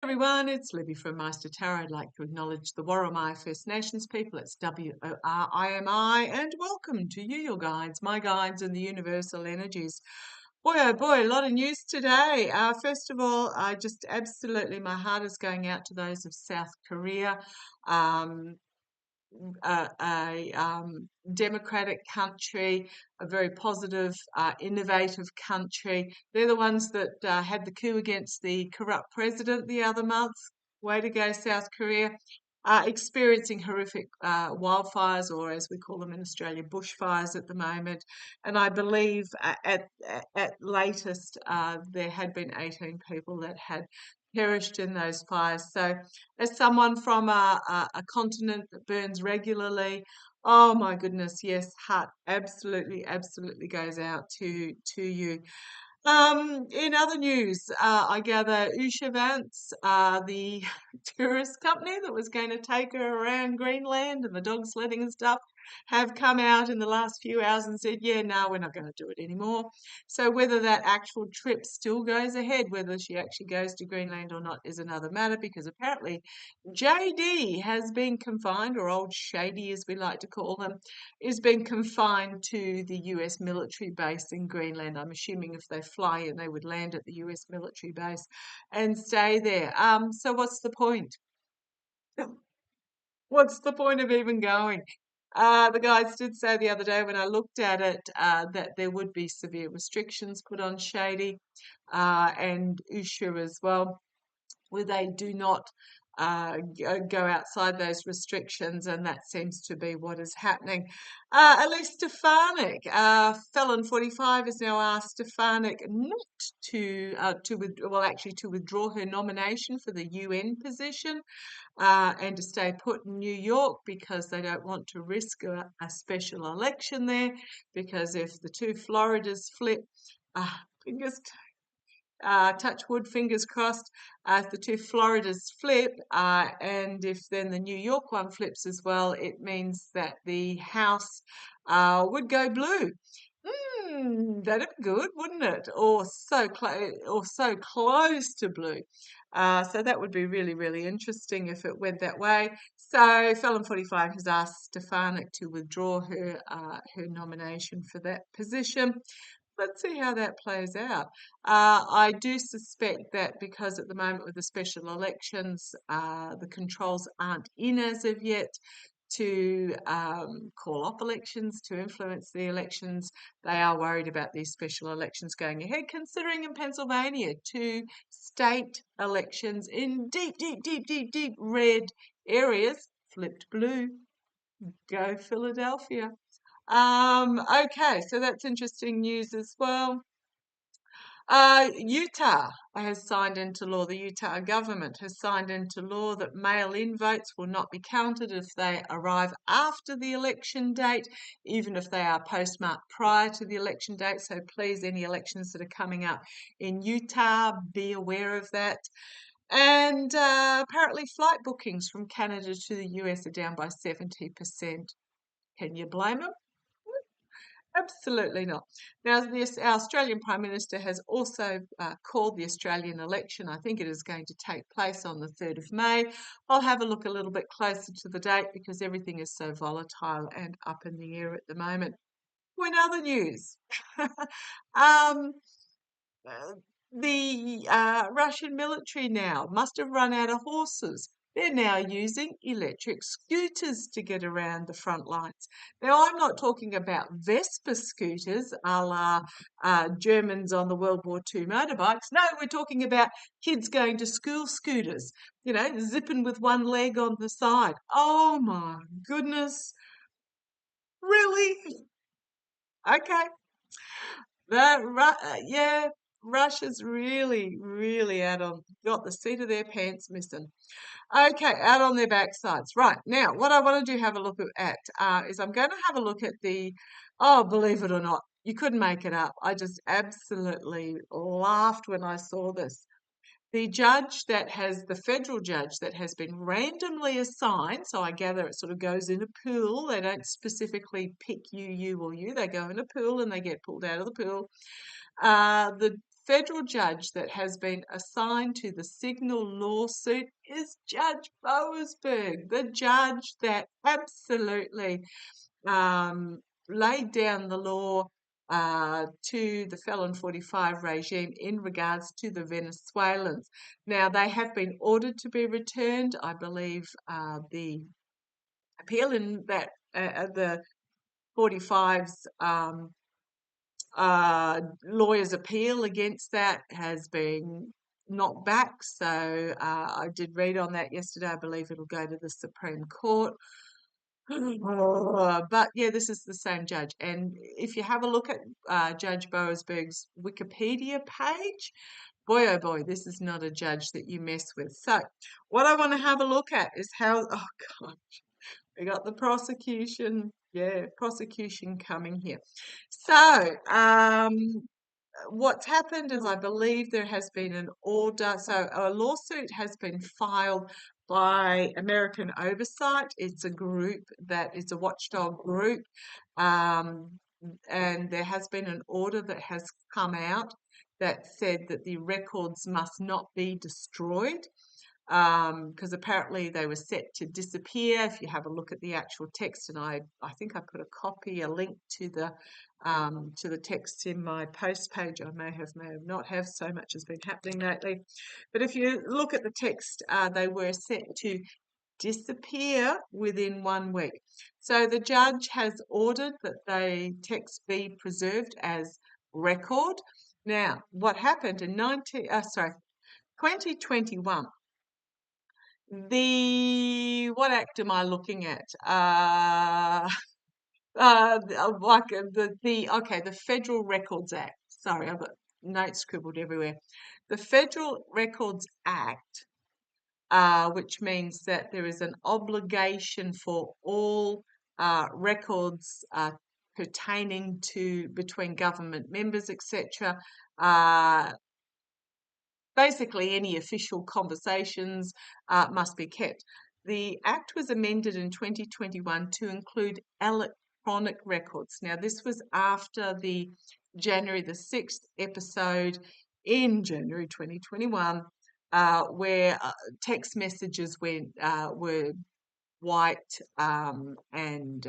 Everyone, it's Libby from Meister Tarot. I'd like to acknowledge the Worimi First Nations people. It's WORIMI, and welcome to you, your guides, my guides, and the universal energies. Boy, oh boy, a lot of news today. First of all, I just absolutely, my heart is going out to those of South Korea. Um, a democratic country, a very positive, innovative country. They're the ones that had the coup against the corrupt president the other month. Way to go, South Korea. Experiencing horrific wildfires, or as we call them in Australia, bushfires at the moment. And I believe at latest there had been 18 people that had perished in those fires. So, as someone from a continent that burns regularly, oh my goodness, yes, heart absolutely, absolutely goes out to you. In other news, I gather Usha Vance, the tourist company that was going to take her around Greenland and the dog sledding and stuff, have come out in the last few hours and said, yeah, no, we're not going to do it anymore. So whether that actual trip still goes ahead, whether she actually goes to Greenland or not, is another matter, because apparently JD has been confined, or Old Shady as we like to call them, is being confined to the US military base in Greenland. I'm assuming if they fly in, they would land at the US military base and stay there. So what's the point? What's the point of even going? The guys did say the other day when I looked at it that there would be severe restrictions put on Shady and Usha as well, where they do not go outside those restrictions, and that seems to be what is happening. Elise Stefanik, Felon 45, has now asked Stefanik not to withdraw her nomination for the UN position and to stay put in New York, because they don't want to risk a special election there, because if the two Floridas flip, fingers touch wood, fingers crossed, if the two Floridas flip, and if then the New York one flips as well, it means that the House would go blue. That'd be good, wouldn't it? Or so close to blue. So that would be really, really interesting if it went that way. So Felon 45 has asked Stefanik to withdraw her nomination for that position. Let's see how that plays out. I do suspect that because at the moment with the special elections, the controls aren't in as of yet to call off elections, to influence the elections. They are worried about these special elections going ahead, considering in Pennsylvania, two state elections in deep, deep, deep, deep, deep red areas flipped blue. Go Philadelphia. Okay, so that's interesting news as well. Utah has signed into law, the Utah government has signed into law that mail-in votes will not be counted if they arrive after the election date, even if they are postmarked prior to the election date. So please, any elections that are coming up in Utah, be aware of that. And apparently flight bookings from Canada to the US are down by 70%. Can you blame them? Absolutely not. Now, our Australian Prime Minister has also called the Australian election. I think it is going to take place on the 3rd of May. I'll have a look a little bit closer to the date because everything is so volatile and up in the air at the moment. In other news, um, uh, the Russian military now must have run out of horses. They're now using electric scooters to get around the front lines. Now, I'm not talking about Vespa scooters a la Germans on the World War II motorbikes. No, we're talking about kids going to school scooters, zipping with one leg on the side. Oh my goodness. Really? Okay. Yeah, Russia's really, really got the seat of their pants missing. Okay, out on their backsides. Right, now, what I want to do have a look at is I'm going to have a look at believe it or not, you couldn't make it up. I just absolutely laughed when I saw this. The federal judge that has been randomly assigned, so I gather it sort of goes in a pool. They don't specifically pick you, or you. They go in a pool and they get pulled out of the pool. The federal judge that has been assigned to the Signal lawsuit is Judge Boasberg, the judge that absolutely laid down the law to the Felon 45 regime in regards to the Venezuelans. Now, they have been ordered to be returned. I believe the appeal in that the 45's lawyer's appeal against that has been knocked back. So I did read on that yesterday. I believe it'll go to the Supreme Court. But yeah, this is the same judge. And if you have a look at Judge Boasberg's Wikipedia page, boy, oh boy, this is not a judge that you mess with. So what I want to have a look at is how, oh God, we got the prosecution. Yeah, prosecution coming here. So, what's happened is I believe there has been an order. So, a lawsuit has been filed by American Oversight. It's a group that is a watchdog group. And there has been an order that has come out that said that the records must not be destroyed because apparently they were set to disappear. If you have a look at the actual text, and I think I put a link to the text in my post page. I may have not have. So much has been happening lately. But if you look at the text, they were set to disappear within 1 week. So the judge has ordered that the text be preserved as record. Now, what happened in 2021? What act am I looking at? The Federal Records Act. Sorry, I've got notes scribbled everywhere. The Federal Records Act, which means that there is an obligation for all records pertaining to between government members, etc. Basically, any official conversations must be kept. The Act was amended in 2021 to include electronic records. Now, this was after the January the 6th episode in January 2021, where text messages were wiped and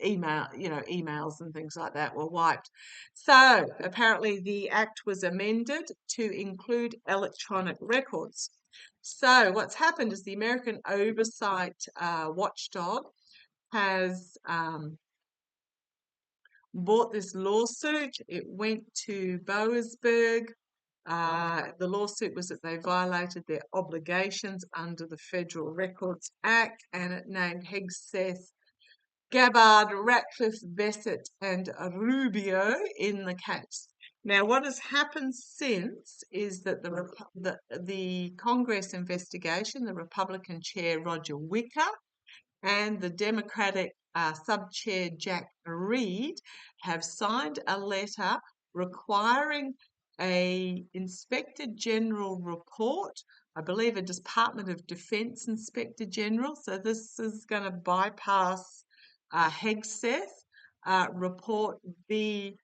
emails and things like that were wiped. So apparently the act was amended to include electronic records. So what's happened is the American Oversight Watchdog has brought this lawsuit. It went to Boasberg. The lawsuit was that they violated their obligations under the Federal Records Act, and it named Hegseth, Gabbard, Ratcliffe, Bessett, and Rubio in the case. Now, what has happened since is that the Congress investigation, the Republican chair Roger Wicker and the Democratic sub-chair Jack Reed have signed a letter requiring a Inspector General report. I believe a Department of Defense Inspector General. So this is going to bypass Hegseth report be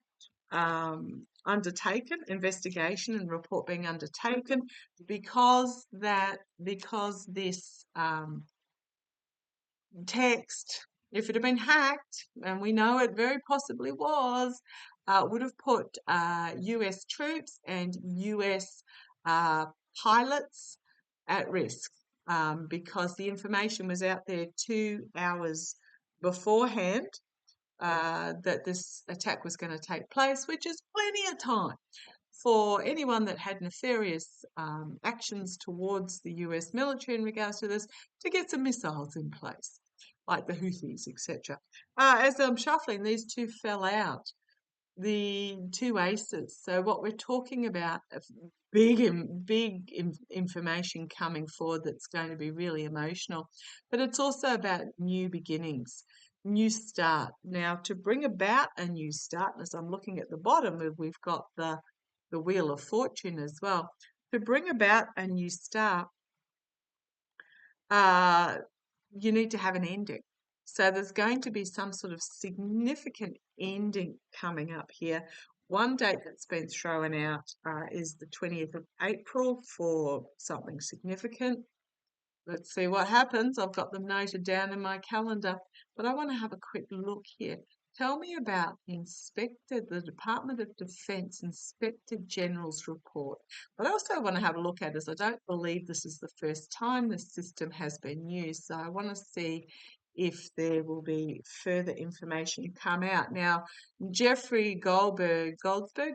undertaken, investigation and report being undertaken, because this text, if it had been hacked, and we know it very possibly was, would have put US troops and US pilots at risk because the information was out there 2 hours beforehand that this attack was going to take place, which is plenty of time for anyone that had nefarious actions towards the US military in regards to this to get some missiles in place, like the Houthis, etc. As I'm shuffling, these two fell out, the two aces. So what we're talking about, big information coming forward that's going to be really emotional, but it's also about new beginnings, new start. Now, to bring about a new start, as I'm looking at the bottom, we've got the Wheel of Fortune as well. To bring about a new start, you need to have an ending. So there's going to be some sort of significant ending coming up here One date that's been thrown out is the 20th of April for something significant. Let's see what happens. I've got them noted down in my calendar, but I want to have a quick look here. Tell me about the Department of Defence Inspector General's report. What I also want to have a look at is I don't believe this is the first time this system has been used, so I want to see if there will be further information come out. Now, Jeffrey Goldberg didn't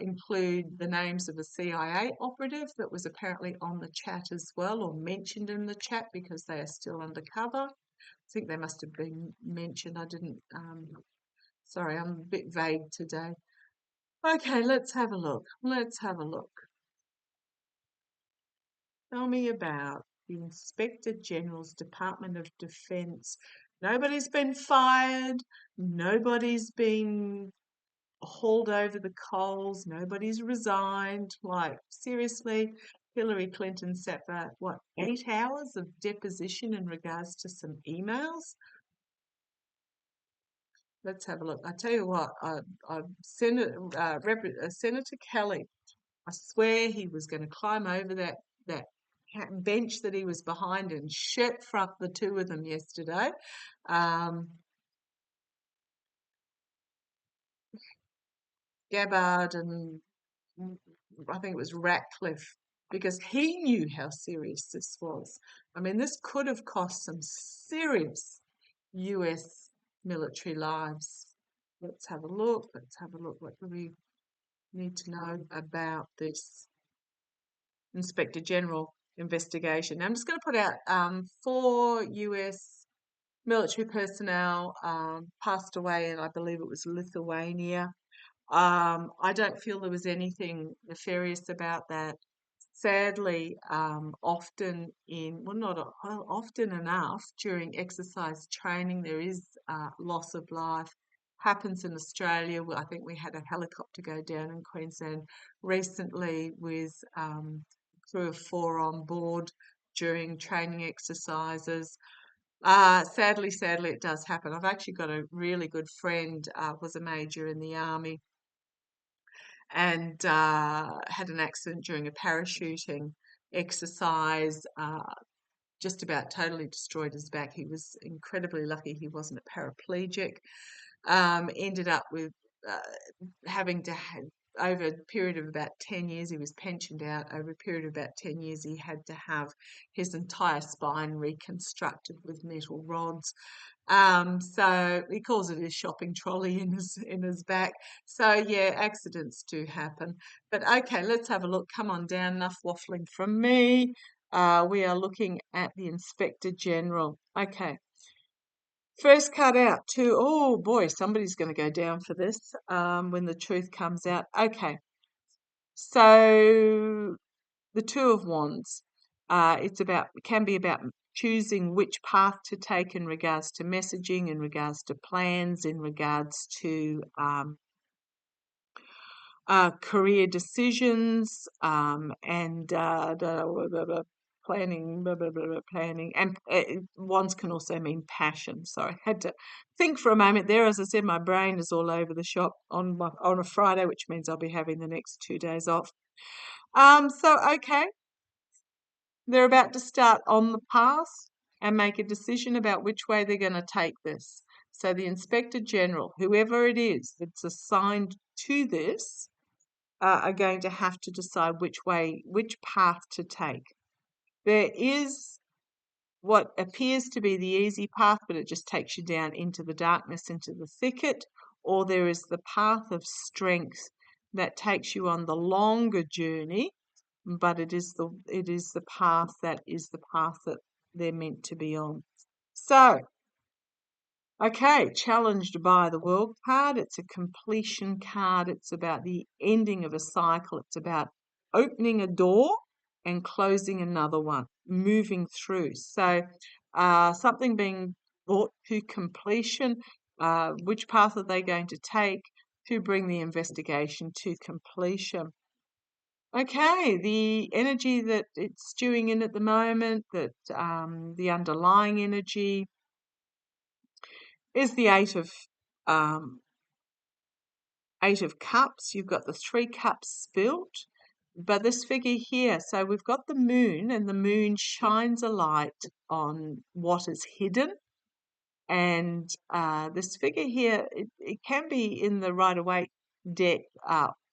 include the names of a CIA operative that was apparently on the chat as well, or mentioned in the chat, because they are still undercover. I think they must have been mentioned. I didn't, sorry, I'm a bit vague today. Okay, let's have a look. Let's have a look. Tell me about the Inspector General's Department of Defence. Nobody's been fired. Nobody's been hauled over the coals. Nobody's resigned. Like, seriously, Hillary Clinton sat for, what, 8 hours of deposition in regards to some emails? Let's have a look. I tell you what, Senator Kelly, I swear he was going to climb over that bench that he was behind and shirt front the two of them yesterday. Gabbard and I think it was Ratcliffe, because he knew how serious this was. I mean, this could have cost some serious US military lives. Let's have a look. Let's have a look. What do we need to know about this Inspector General investigation? Now, I'm just going to put out 4 US military personnel passed away, and I believe it was Lithuania. I don't feel there was anything nefarious about that. Sadly, often often enough during exercise training, there is loss of life. Happens in Australia. I think we had a helicopter go down in Queensland recently with crew of 4 on board during training exercises. Sadly, it does happen. I've actually got a really good friend, was a major in the army, and had an accident during a parachuting exercise. Just about totally destroyed his back. He was incredibly lucky he wasn't a paraplegic. Ended up with having to over a period of about 10 years, he was pensioned out. Over a period of about 10 years, he had to have his entire spine reconstructed with metal rods. So he calls it his shopping trolley in his back. So yeah, accidents do happen. But okay, let's have a look. Come on down, enough waffling from me. We are looking at the Inspector General. Okay. First cut out to, oh boy, somebody's going to go down for this when the truth comes out. Okay. So the Two of Wands, can be about choosing which path to take in regards to messaging, in regards to plans, in regards to career decisions, and planning. And wands can also mean passion. Sorry, I had to think for a moment there. As I said, my brain is all over the shop on a Friday, which means I'll be having the next 2 days off. Okay, they're about to start on the path and make a decision about which way they're going to take this. So the Inspector General, whoever it is that's assigned to this, are going to have to decide which path to take. There is what appears to be the easy path, but it just takes you down into the darkness, into the thicket, or there is the path of strength that takes you on the longer journey, but it is the path that they're meant to be on. So, okay, challenged by the World card. It's a completion card. It's about the ending of a cycle. It's about opening a door and closing another one, moving through. So, something being brought to completion. Which path are they going to take to bring the investigation to completion? Okay, the energy that it's stewing in at the moment, that the underlying energy is the Eight of Eight of Cups, you've got the 3 cups spilt. But this figure here, so we've got the moon, and the moon shines a light on what is hidden. And this figure here, it can be in the Rider-Waite deck,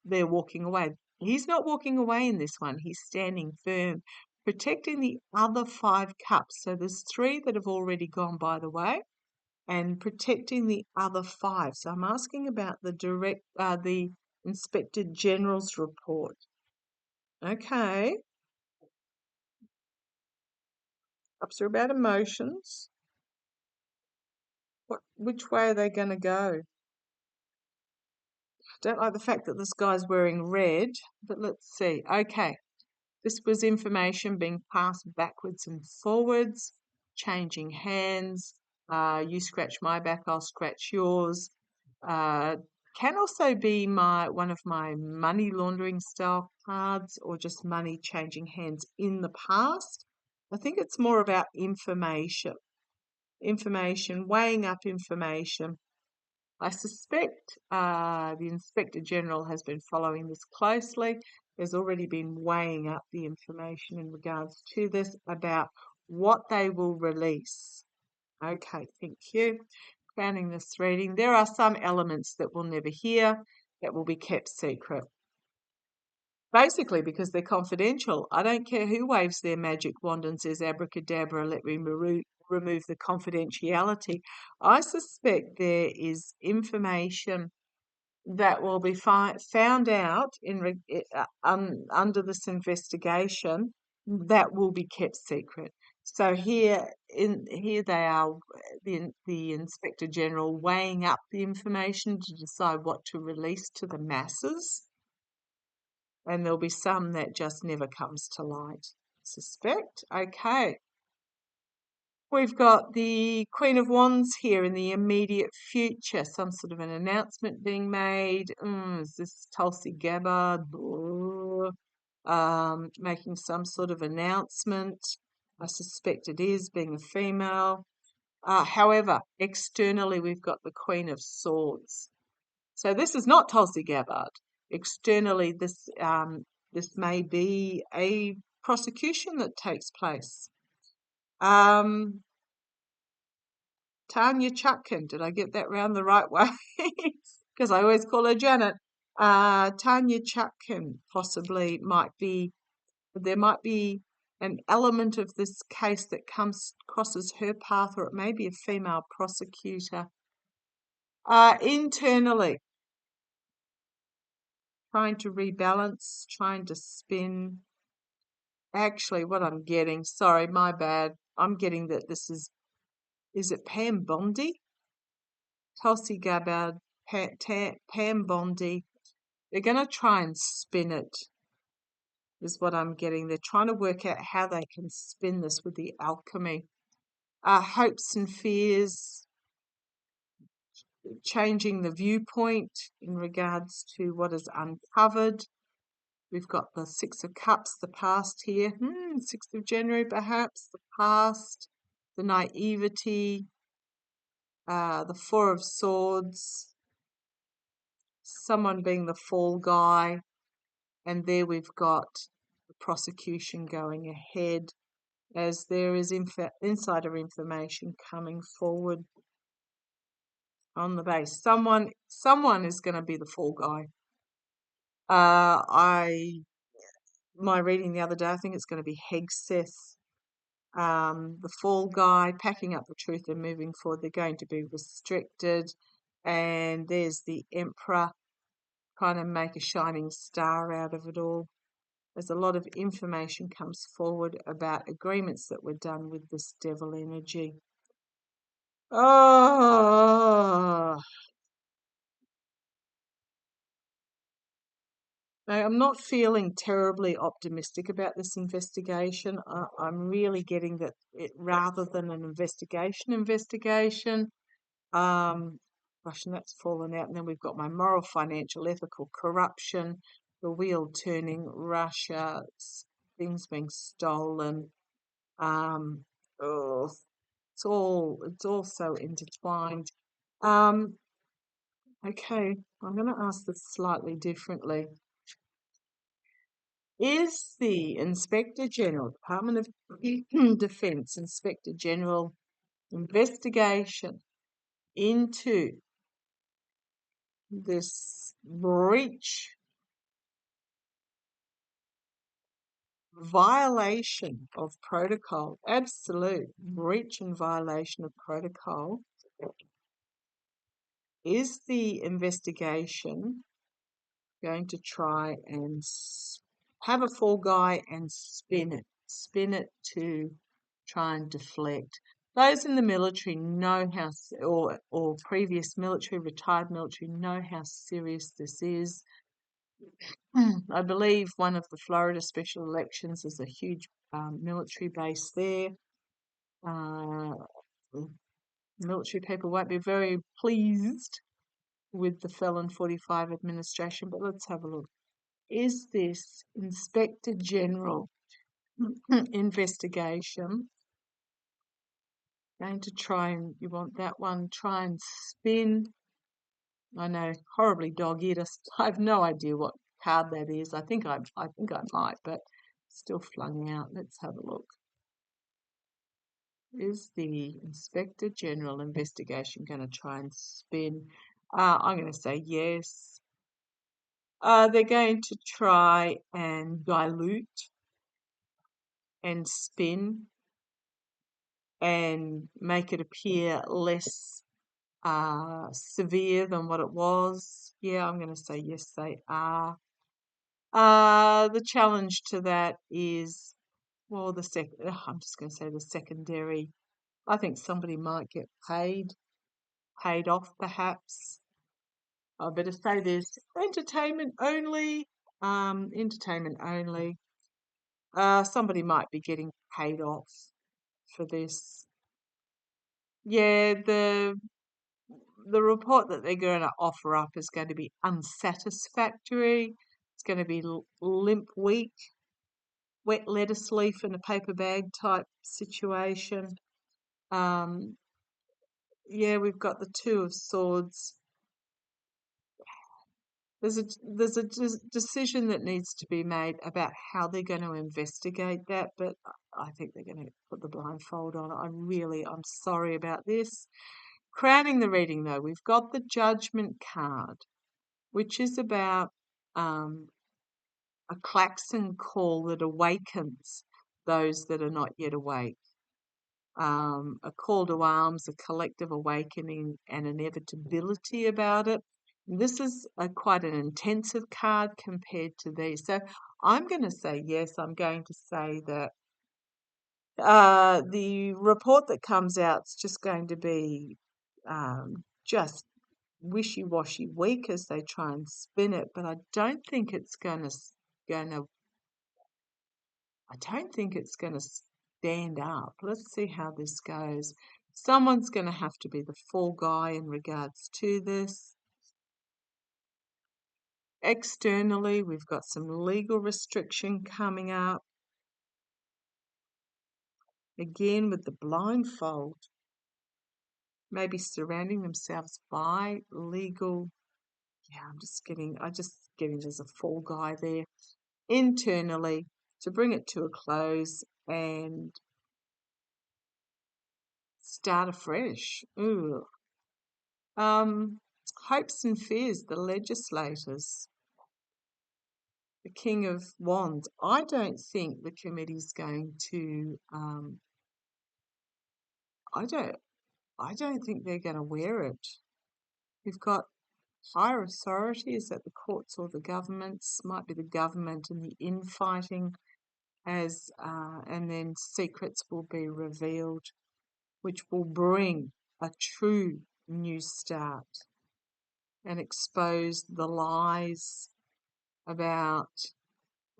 they're walking away. He's not walking away in this one. He's standing firm, protecting the other 5 cups. So there's 3 that have already gone by the way, and protecting the other 5. So I'm asking about the Inspector General's report. Okay. Cups are about emotions. Which way are they going to go? Don't like the fact that this guy's wearing red, but let's see. Okay, this was information being passed backwards and forwards, changing hands. You scratch my back, I'll scratch yours. Can also be one of my money laundering style cards, or just money changing hands in the past. I think it's more about information, weighing up information. I suspect the Inspector General has been following this closely. There's already been weighing up the information in regards to this about what they will release. Okay, thank you. Crowning this reading, there are some elements that we'll never hear, that will be kept secret. Basically, because they're confidential. I don't care who waves their magic wand and says abracadabra, let me remove the confidentiality. I suspect there is information that will be found out under this investigation that will be kept secret. So here they are, the Inspector General weighing up the information to decide what to release to the masses. And there'll be some that just never comes to light. Suspect. Okay. We've got the Queen of Wands here in the immediate future. Some sort of an announcement being made. Is this Tulsi Gabbard? Making some sort of announcement. I suspect it is, being a female. However, externally we've got the Queen of Swords. So this is not Tulsi Gabbard. Externally, this may be a prosecution that takes place. Tanya Chutkin, did I get that round the right way? Because I always call her Janet. Tanya Chutkin possibly there might be an element of this case that crosses her path, or it may be a female prosecutor. Internally, trying to rebalance, trying to spin. Actually, what I'm getting, sorry, my bad. I'm getting that this is it Pam Bondi? Tulsi Gabbard, Pam Bondi. They're going to try and spin it, is what I'm getting. They're trying to work out how they can spin this with the alchemy. Hopes and fears, changing the viewpoint in regards to what is uncovered. We've got the 6 of Cups, the past here. 6th of January, perhaps, the past, the naivety, the 4 of Swords, someone being the fall guy, and there we've got the prosecution going ahead as there is insider information coming forward on the base. Someone is going to be the fall guy. My reading the other day, I think it's going to be Hegseth, the fall guy, packing up the truth and moving forward. They're going to be restricted. And there's the Emperor, trying to make a shining star out of it all. There's a lot of information comes forward about agreements that were done with this devil energy. Oh, now, I'm not feeling terribly optimistic about this investigation. I'm really getting that rather than an investigation, gosh, and that's fallen out. And then we've got my moral, financial, ethical, corruption, the wheel turning, Russia, things being stolen. Oh, it's all so intertwined. Okay, I'm going to ask this slightly differently. Is the Inspector General, Department of Defence Inspector General investigation into this breach, violation of protocol, absolute breach and violation of protocol, is the investigation going to try and have a fall guy and spin it to try and deflect? Those in the military know how, or previous military, retired military, know how serious this is. I believe one of the Florida special elections is a huge military base there. Military people won't be very pleased with the Felon 45 administration, but let's have a look. Is this Inspector General investigation going to try and, you want that one, try and spin? I know, horribly dog-eared. I have no idea what card that is. I think I might, but still flung out. Let's have a look. Is the Inspector General investigation going to try and spin? I'm going to say yes. They're going to try and dilute and spin and make it appear less severe than what it was. Yeah, I'm going to say yes, they are. The challenge to that is, well, I'm just going to say the secondary. I think somebody might get paid off perhaps. I better say there's entertainment only. Entertainment only. Somebody might be getting paid off for this. Yeah, the report that they're going to offer up is going to be unsatisfactory. It's going to be limp, weak, wet lettuce leaf in a paper bag type situation. Yeah, we've got the Two of Swords. There's a decision that needs to be made about how they're going to investigate that, but I think they're going to put the blindfold on. I'm sorry about this. Crowning the reading, though, we've got the Judgment card, which is about a klaxon call that awakens those that are not yet awake. A call to arms, a collective awakening, and inevitability about it. This is quite an intensive card compared to these. So I'm going to say yes. I'm going to say that the report that comes out is just going to be just wishy-washy weak as they try and spin it, but I don't think it's going to stand up. Let's see how this goes. Someone's going to have to be the fall guy in regards to this. Externally, we've got some legal restriction coming up. Again, with the blindfold, maybe surrounding themselves by legal. Yeah, I just getting there's a fall guy there. Internally, to bring it to a close and start afresh. Ooh. Hopes and fears, the legislators. The King of Wands. I don't think the committee's going to I don't think they're going to wear it. We've got higher authorities at the courts or the governments, might be the government and the infighting and then secrets will be revealed, which will bring a true new start and expose the lies about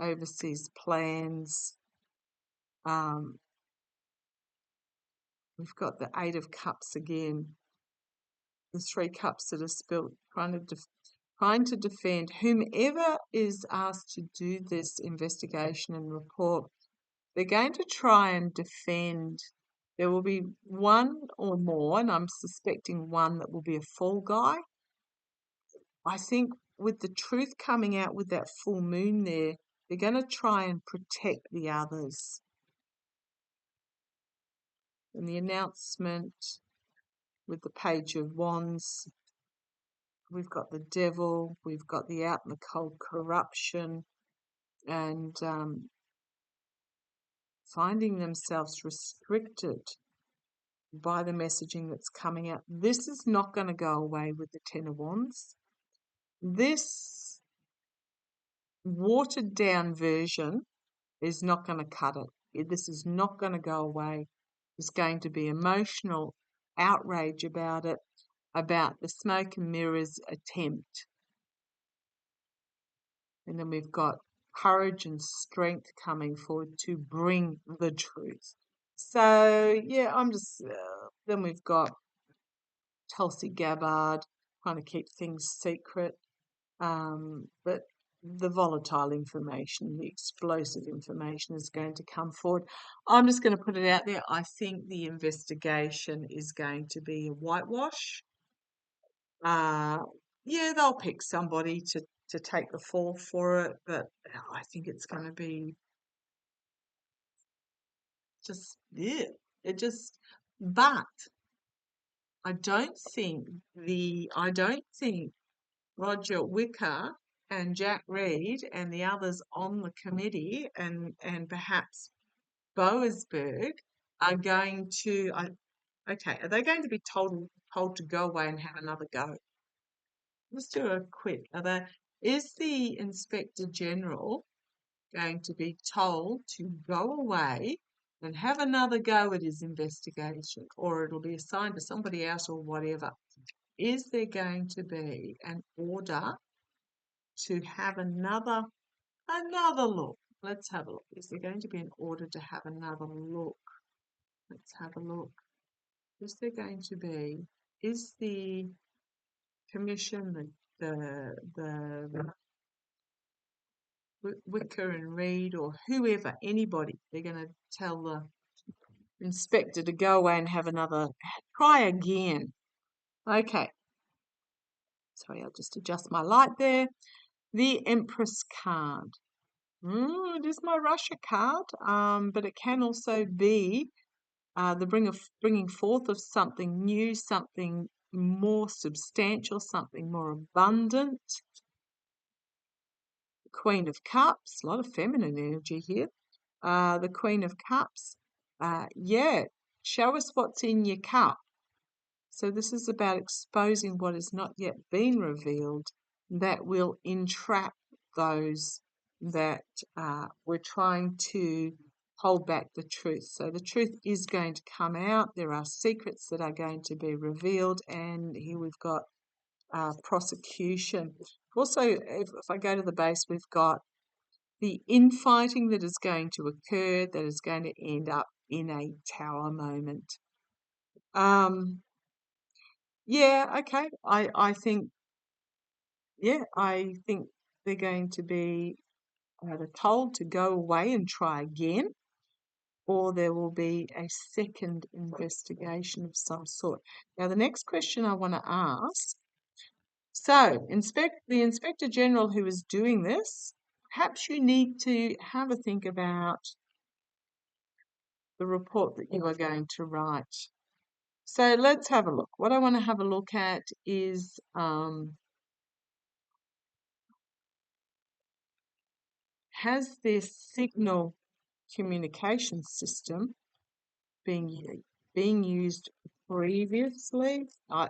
overseas plans. We've got the Eight of Cups again, the Three Cups that are spilt, trying to defend whomever is asked to do this investigation and report. They're going to try and defend. There will be one or more, and I'm suspecting one that will be a fall guy. I think with the truth coming out with that full moon there, they're going to try and protect the others. And the announcement with the Page of Wands, we've got the Devil, we've got the out in the cold corruption, and finding themselves restricted by the messaging that's coming out. This is not going to go away with the Ten of Wands. This watered down version is not going to cut it. This is not going to go away. There's going to be emotional outrage about it, about the smoke and mirrors attempt. And then we've got courage and strength coming forward to bring the truth. So, yeah, I'm just, then we've got Tulsi Gabbard trying to keep things secret. But the volatile information, the explosive information is going to come forward. I'm just going to put it out there. I think the investigation is going to be a whitewash. Yeah, they'll pick somebody to take the fall for it, but I think it's going to be just, yeah, but I don't think Roger Wicker and Jack Reed and the others on the committee and perhaps Boasberg are going to, are they going to be told to go away and have another go? Let's do a quick. Is the Inspector General going to be told to go away and have another go at his investigation, or it'll be assigned to somebody else or whatever? Is there going to be an order to have another look? Let's have a look. Is there going to be an order to have another look? Let's have a look. Is there going to be? Is the commission, the Wicker and Reed or whoever, anybody, they're going to tell the inspector to go away and have another, try again. Okay. Sorry, I'll just adjust my light there. The Empress card. It is my Russia card, but it can also be the bringing forth of something new, something more substantial, something more abundant. The Queen of Cups, a lot of feminine energy here. The Queen of Cups, yeah, show us what's in your cup. So this is about exposing what has not yet been revealed that will entrap those that were trying to hold back the truth. So the truth is going to come out. There are secrets that are going to be revealed, and here we've got prosecution. Also, if I go to the base, we've got the infighting that is going to occur, that is going to end up in a tower moment. Yeah, okay. I think, yeah, I think they're going to be either told to go away and try again, or there will be a second investigation of some sort. Now, the next question I want to ask, so the Inspector General who is doing this, perhaps you need to have a think about the report that you are going to write. So let's have a look. What I want to have a look at is has this signal communication system being used previously? I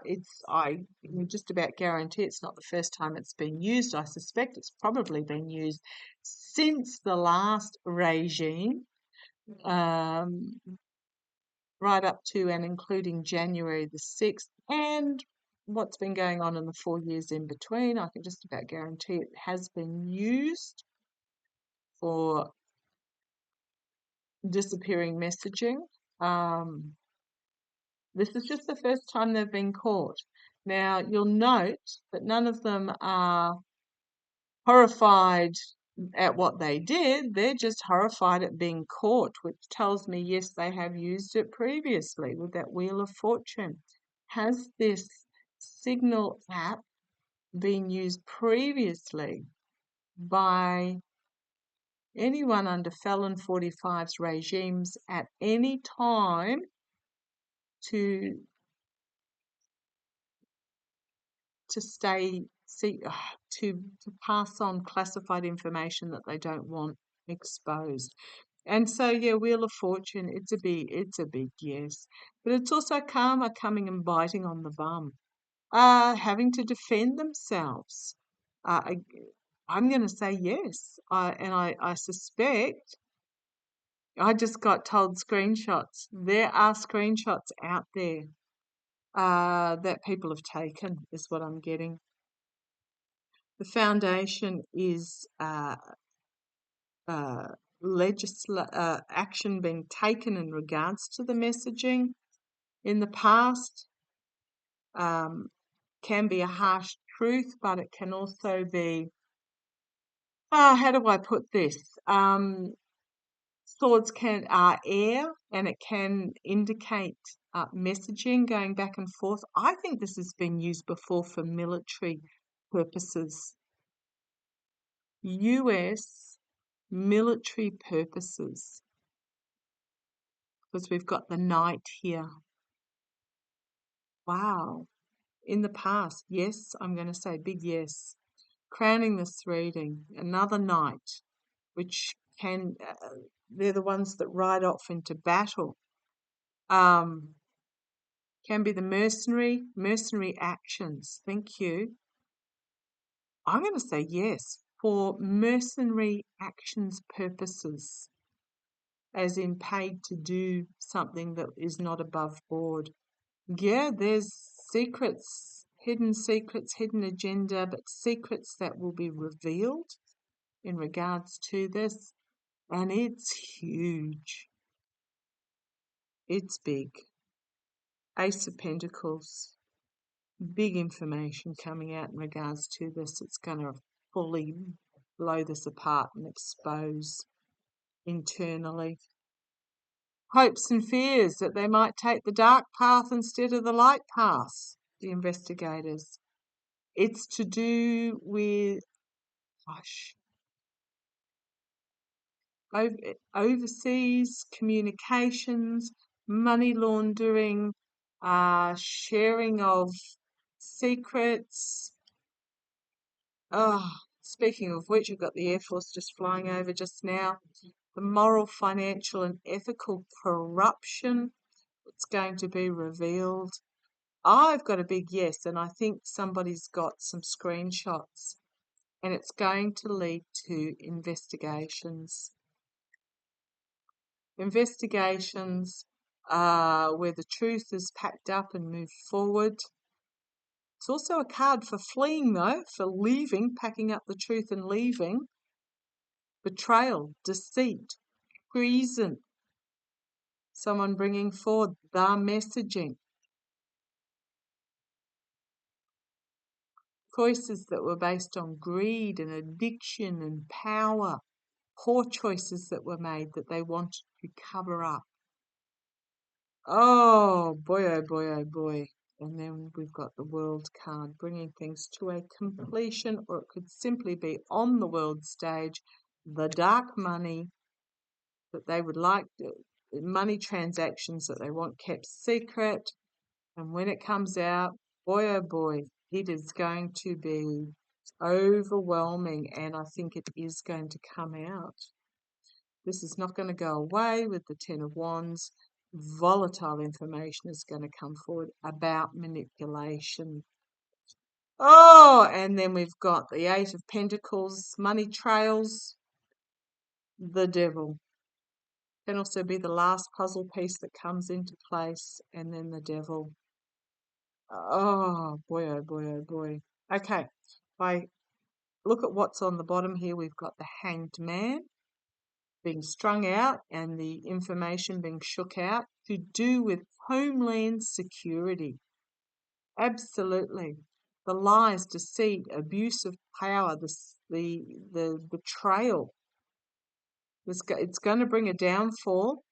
can just about guarantee it's not the first time it's been used. I suspect it's probably been used since the last regime, right up to and including January the 6th, and what's been going on in the 4 years in between. I can just about guarantee it has been used for disappearing messaging. This is just the first time they've been caught. Now, you'll note that none of them are horrified at what they did. They're just horrified at being caught, which tells me, yes, they have used it previously with that Wheel of Fortune. Has this Signal app been used previously by anyone under Felon 45's regimes at any time to to pass on classified information that they don't want exposed. And so, yeah, Wheel of Fortune, it's a big yes. But it's also karma coming and biting on the bum, having to defend themselves. I'm going to say yes. I suspect, I just got told screenshots. There are screenshots out there that people have taken, is what I'm getting. The foundation is action being taken in regards to the messaging in the past. Can be a harsh truth, but it can also be, how do I put this? Swords are air, and it can indicate messaging going back and forth. I think this has been used before for military purposes. US military purposes, because we've got the knight here. Wow. In the past, yes, I'm going to say big yes. Crowning this reading, another knight, which can, they're the ones that ride off into battle. Can be the mercenary actions. Thank you. I'm going to say yes, for mercenary actions purposes, as in paid to do something that is not above board. Yeah, there's secrets, hidden agenda, but secrets that will be revealed in regards to this. And it's huge. It's big. Ace of Pentacles. Big information coming out in regards to this. It's going to fully blow this apart and expose internally. Hopes and fears that they might take the dark path instead of the light path, the investigators. It's to do with, overseas communications, money laundering, sharing of secrets. Speaking of which, I've got the Air Force just flying over just now. The moral, financial, and ethical corruption that's going to be revealed. I've got a big yes, and I think somebody's got some screenshots, and it's going to lead to investigations. Investigations where the truth is packed up and moved forward. It's also a card for fleeing, though, for leaving, packing up the truth and leaving. Betrayal, deceit, treason. Someone bringing forward the messaging. Choices that were based on greed and addiction and power. Poor choices that were made that they wanted to cover up. Oh boy, oh boy, oh boy. And then we've got the World card, bringing things to a completion, or it could simply be on the world stage, the dark money that they would like, money transactions that they want kept secret. And when it comes out, boy, oh boy, it is going to be overwhelming, and I think it is going to come out. This is not going to go away with the Ten of Wands. Volatile information is going to come forward about manipulation. Oh, and then we've got the Eight of Pentacles, money trails, the Devil. Can also be the last puzzle piece that comes into place, and then the Devil. Oh boy, oh boy, oh boy. Okay, if I look at what's on the bottom here, we've got the Hanged Man being strung out and the information being shook out to do with homeland security. Absolutely. The lies, deceit, abuse of power, the betrayal. It's going to bring a downfall.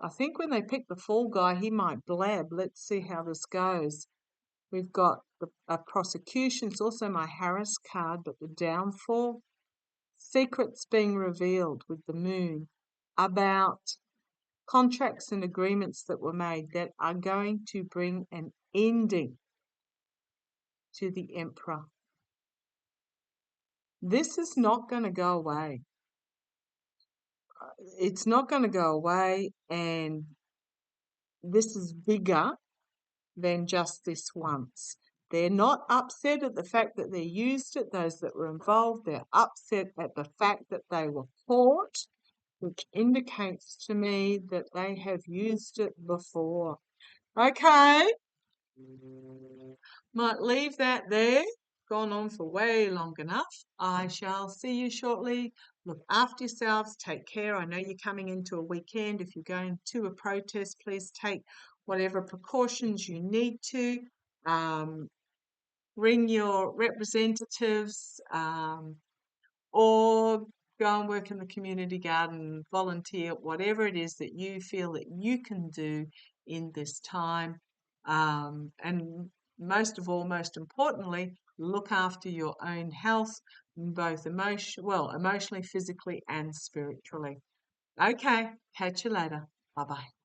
I think when they pick the fall guy, he might blab. Let's see how this goes. We've got a prosecution. It's also my Harris card, but the downfall. Secrets being revealed with the moon about contracts and agreements that were made that are going to bring an ending to the Emperor. This is not going to go away. It's not going to go away, and this is bigger than just this once. They're not upset at the fact that they used it, those that were involved. They're upset at the fact that they were caught, which indicates to me that they have used it before. Okay, might leave that there. Gone on for way long enough. I shall see you shortly. Look after yourselves. Take care. I know you're coming into a weekend. If you're going to a protest, please take whatever precautions you need to. Ring your representatives, or go and work in the community garden, volunteer, whatever it is that you feel that you can do in this time. And most of all, most importantly, look after your own health, both emotionally, physically, and spiritually. Okay, catch you later. Bye-bye.